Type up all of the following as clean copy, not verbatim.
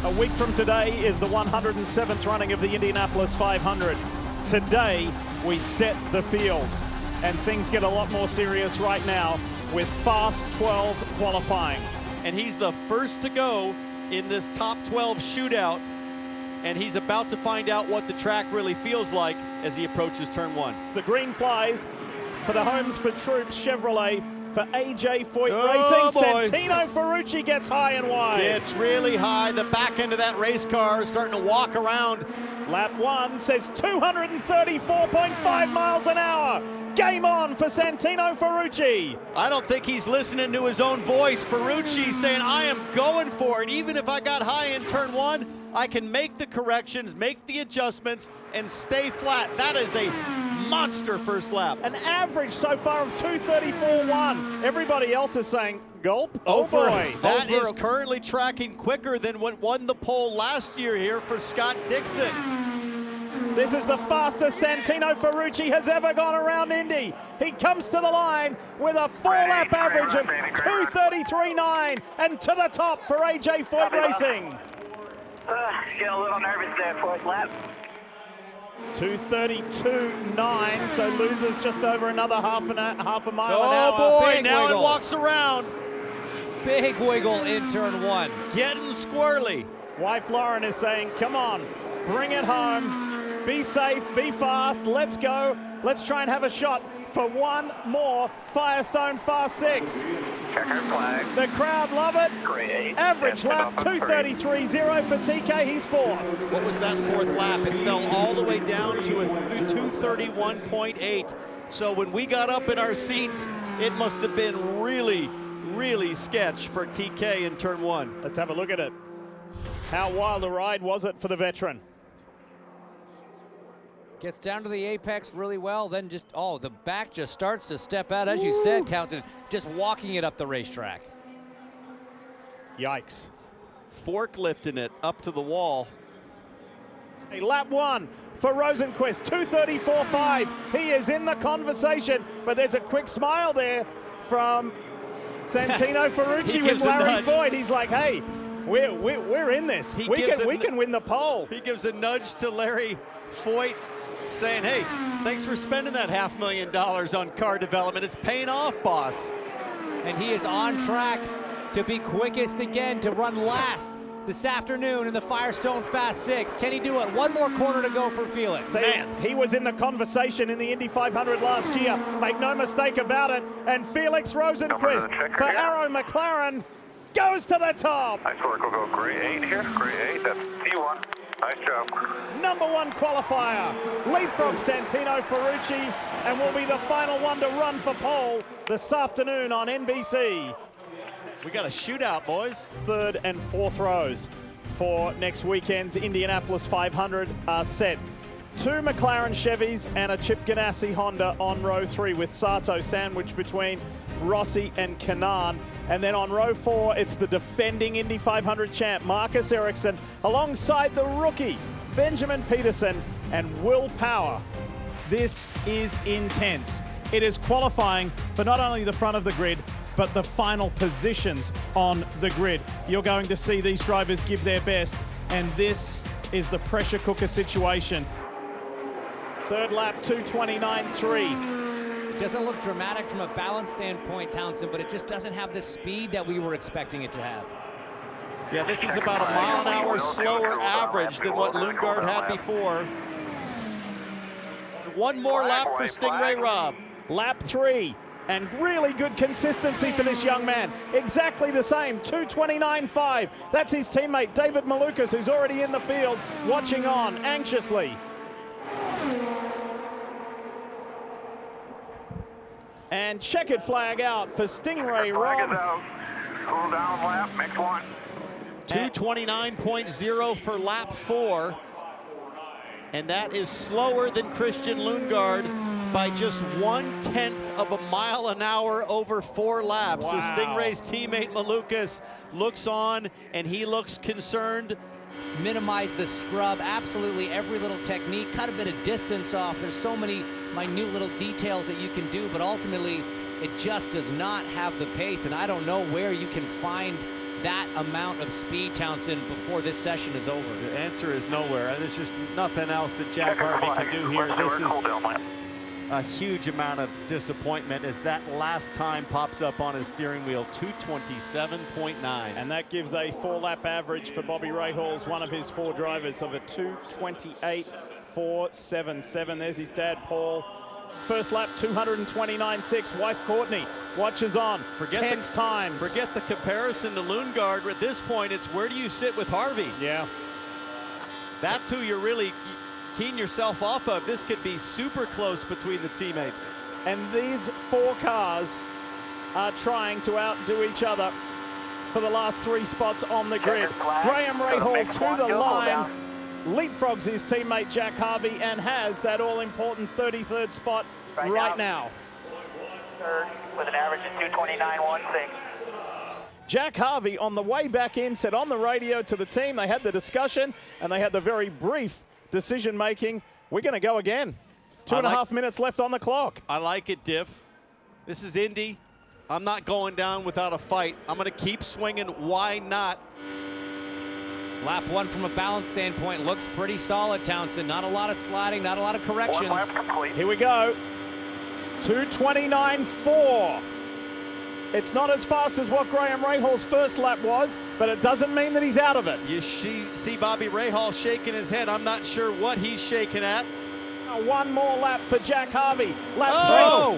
A week from today is the 107th running of the Indianapolis 500. Today, we set the field, and things get a lot more serious right now with Fast 12 qualifying. And he's the first to go in this top 12 shootout, and he's about to find out what the track really feels like as he approaches turn one. The green flies for the Homes for Troops Chevrolet for AJ Foyt Racing. Boy. Santino Ferrucci gets high and wide. It's really high. The back end of that race car is starting to walk around. Lap 1 says 234.5 miles an hour. Game on for Santino Ferrucci. I don't think he's listening to his own voice. Ferrucci saying, I am going for it. Even if I got high in turn one, I can make the corrections, make the adjustments, and stay flat. That is a monster first lap. An average so far of 234.1. Everybody else is saying, gulp. Oh boy. That is currently tracking quicker than what won the pole last year here for Scott Dixon. This is the fastest Santino Ferrucci has ever gone around Indy. He comes to the line with a four-lap average of 233.9 and to the top for AJ Foyt Racing. Get a little nervous there, fourth lap. 232.9, so loses just over another half a mile an hour. Oh boy, Big now wiggle. it walks around. Big wiggle in turn one. Getting squirrely. Wife Lauren is saying, come on, bring it home. Be safe, be fast, let's go. Let's try and have a shot for one more Firestone Fast 6. Checker flag. The crowd love it. Great. Average lap 233.0 for TK, he's fourth. What was that fourth lap? It fell all the way down to a 231.8. So when we got up in our seats, it must have been really, really sketch for TK in turn one. Let's have a look at it. How wild a ride was it for the veteran? Gets down to the apex really well, then just, the back just starts to step out, as you said, Townsend, just walking it up the racetrack. Yikes. Forklifting it up to the wall. Lap 1 for Rosenquist, 234.5. He is in the conversation, but there's a quick smile there from Santino Ferrucci with Larry Foyt. He's like, hey, we're in this. We can win the pole. He gives a nudge to Larry Foyt, saying, hey, thanks for spending that $500,000 on car development. It's paying off, boss. And he is on track to be quickest again, to run last this afternoon in the Firestone Fast 6. Can he do it? One more corner to go for Felix. Man, he was in the conversation in the Indy 500 last year. Make no mistake about it. And Felix Rosenquist for Arrow McLaren goes to the top. Nice work, we'll go grade 8 here. Grade 8, that's T1. Nice job. Number one qualifier, leapfrog Santino Ferrucci, and will be the final one to run for pole this afternoon on NBC. We got a shootout, boys. Third and fourth rows for next weekend's Indianapolis 500 are set. 2 McLaren Chevys and a Chip Ganassi Honda on row 3 with Sato sandwiched between Rossi and Kanaan. And then on row 4, it's the defending Indy 500 champ, Marcus Ericsson, alongside the rookie, Benjamin Peterson and Will Power. This is intense. It is qualifying for not only the front of the grid, but the final positions on the grid. You're going to see these drivers give their best, and this is the pressure cooker situation. Third lap, 229.3. It doesn't look dramatic from a balance standpoint, Townsend, but it just doesn't have the speed that we were expecting it to have. Yeah, this is about a mile-an-hour slower average than what Lundgaard had before. One more lap for Stingray Robb. Lap 3, and really good consistency for this young man. Exactly the same, 229.5. That's his teammate, David Malukas, who's already in the field, watching on anxiously. And checkered flag out for Stingray Robb. Cool down lap, next one. 229.0 for lap 4. And that is slower than Christian Lundgaard by just 1/10 of a mile an hour over 4 laps. Wow. So Stingray's teammate Malukas looks on, and he looks concerned. Minimize the scrub, absolutely every little technique, cut a bit of distance off. There's so many minute little details that you can do, but ultimately it just does not have the pace, and I don't know where you can find that amount of speed, Townsend, before this session is over? The answer is nowhere, and there's just nothing else that Jack Harvey can do here. This is a huge amount of disappointment as that last time pops up on his steering wheel, 227.9. And that gives a 4-lap average for Bobby Rahals, one of his 4 drivers, of a 228.477. There's his dad, Paul. First lap, 229.6. Wife, Courtney, watches on. Tense times. Forget the comparison to Lundgaard. At this point, it's where do you sit with Harvey? Yeah. That's who you're really keying yourself off of. This could be super close between the teammates. And these 4 cars are trying to outdo each other for the last 3 spots on the grid. Graham Rahal to the line, leapfrogs his teammate Jack Harvey, and has that all-important 33rd spot right now. Third with an average of 229.16. Jack Harvey on the way back in said on the radio to the team, they had the discussion and they had the very brief decision making. We're going to go again. 2.5 minutes left on the clock. I like it, Diff. This is Indy. I'm not going down without a fight. I'm going to keep swinging. Why not? Lap 1 from a balance standpoint looks pretty solid, Townsend. Not a lot of sliding, not a lot of corrections. 1 lap complete. Here we go. 229.4. It's not as fast as what Graham Rahal's first lap was, but it doesn't mean that he's out of it. You see Bobby Rahal shaking his head. I'm not sure what he's shaking at. One more lap for Jack Harvey. Lap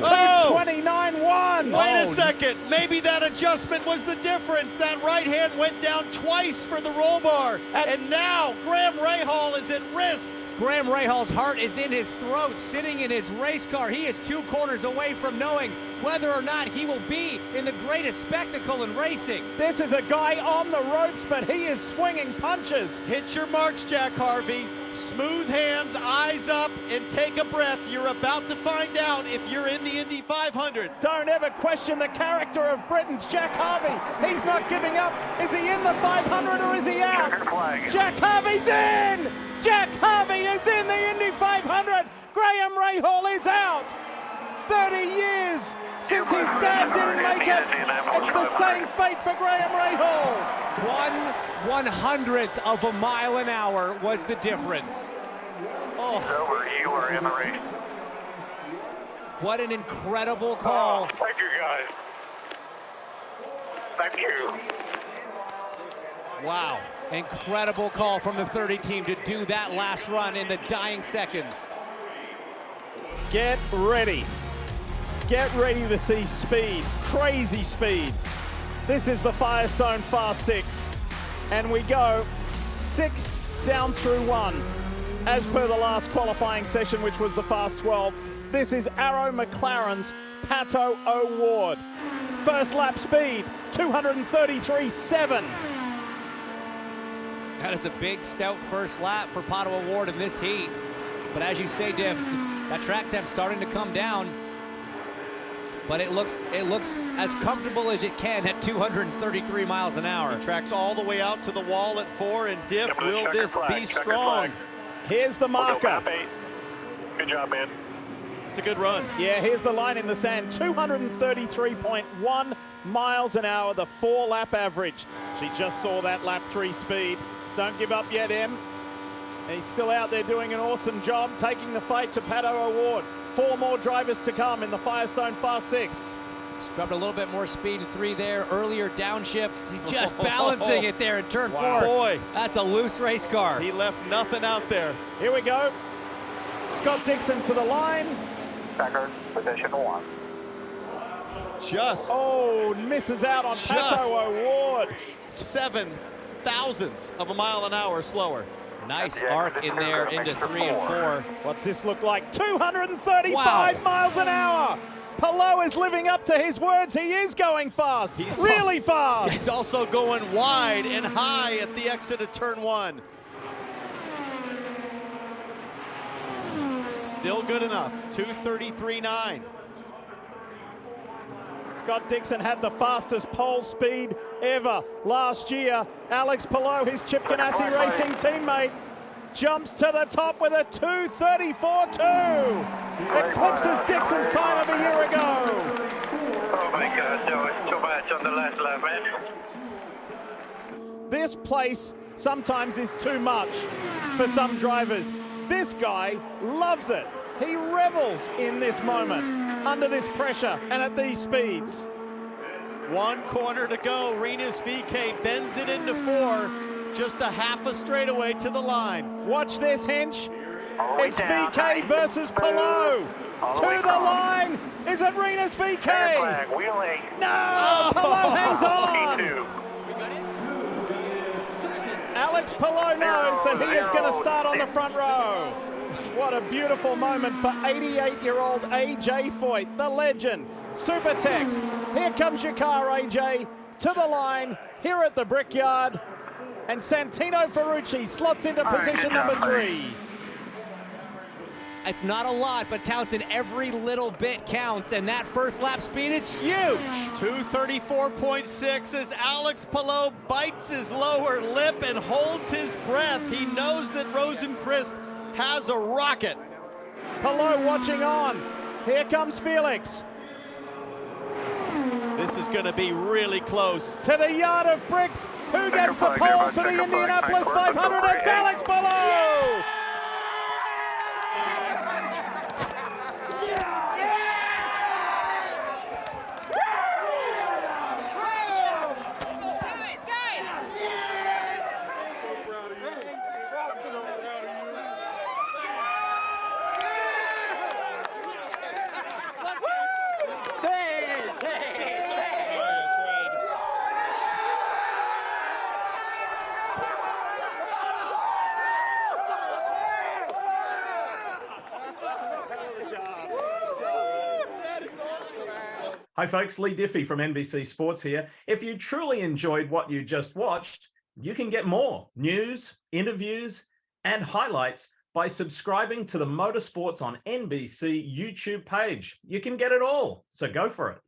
3, 229.1. Wait a second. Maybe that adjustment was the difference. That right hand went down twice for the roll bar. And now Graham Rahal is at risk. Graham Rahal's heart is in his throat, sitting in his race car. He is 2 corners away from knowing whether or not he will be in the greatest spectacle in racing. This is a guy on the ropes, but he is swinging punches. Hit your marks, Jack Harvey. Smooth hands, eyes up, and take a breath. You're about to find out if you're in the Indy 500. Don't ever question the character of Britain's Jack Harvey. He's not giving up. Is he in the 500 or is he out? Jack Harvey's in! Jack Harvey is in the Indy 500. Graham Rahal is out. 30 years since his dad didn't make it. It's the same fate for Graham Rahal. 1/100th of a mile an hour was the difference. Oh. Over, you are in the race. What an incredible call. Oh, thank you, guys. Thank you. Wow. Incredible call from the 30 team to do that last run in the dying seconds. Get ready. Get ready to see speed, crazy speed. This is the Firestone Fast 6. And we go 6 down through 1. As per the last qualifying session, which was the Fast 12. This is Arrow McLaren's Pato O'Ward. First lap speed, 233.7. That is a big, stout first lap for Pato O'Ward in this heat. But as you say, Diff, that track temp's starting to come down. But it looks as comfortable as it can at 233 miles an hour. Tracks all the way out to the wall at 4, and Diff, will this be strong? Here's the marker. Good job, man. It's a good run. Yeah, here's the line in the sand. 233.1 miles an hour, the 4-lap average. She just saw that lap 3 speed. Don't give up yet, Em. He's still out there doing an awesome job, taking the fight to Pato O'Ward. 4 more drivers to come in the Firestone Fast 6. Scrubbed a little bit more speed in 3 there. Earlier downshift, just balancing it there in turn 4. Boy, that's a loose race car. He left nothing out there. Here we go. Scott Dixon to the line. Checkered, position 1. Just. Oh, misses out on Pato O'Ward. 7 thousandths of a mile an hour slower. Nice arc in there into 3 and 4. What's this look like? 235 miles an hour. Palou is living up to his words. He is going fast, really fast. He's also going wide and high at the exit of turn 1. Still good enough, 233.9. Scott Dixon had the fastest pole speed ever last year. Alex Palou, his Chip Ganassi Racing teammate, jumps to the top with a 234.2. Eclipses Dixon's time of a year ago. Oh my God, that was too much on the last lap, man. This place sometimes is too much for some drivers. This guy loves it. He revels in this moment, under this pressure and at these speeds. One corner to go. Rinus VeeKay bends it into 4. Just a half a straightaway to the line. Watch this, Hench. It's down, VeeKay nice. versus Palou. All To the way the across. line. Is it Rinus Red VeeKay? flag, wheeling. No! Palou hangs on. P2. Alex Palou knows that he is going to start on the 0-6. front row. What a beautiful moment for 88-year-old AJ Foyt, the legend. Supertex. Here comes your car, AJ, to the line here at the Brickyard. And Santino Ferrucci slots into All right, position good job, number 3. It's not a lot, but Townsend, every little bit counts, and that first lap speed is huge. 234.6 as Alex Palou bites his lower lip and holds his breath. He knows that Rosenqvist has a rocket. Palou watching on. Here comes Felix. This is going to be really close. To the yard of bricks. Who gets the flag, pole everyone. for the Checker flag, Indianapolis nice work. 500? It's Alex Palou! Hi folks, Lee Diffie from NBC Sports here. If you truly enjoyed what you just watched, you can get more news, interviews, and highlights by subscribing to the Motorsports on NBC YouTube page. You can get it all, so go for it.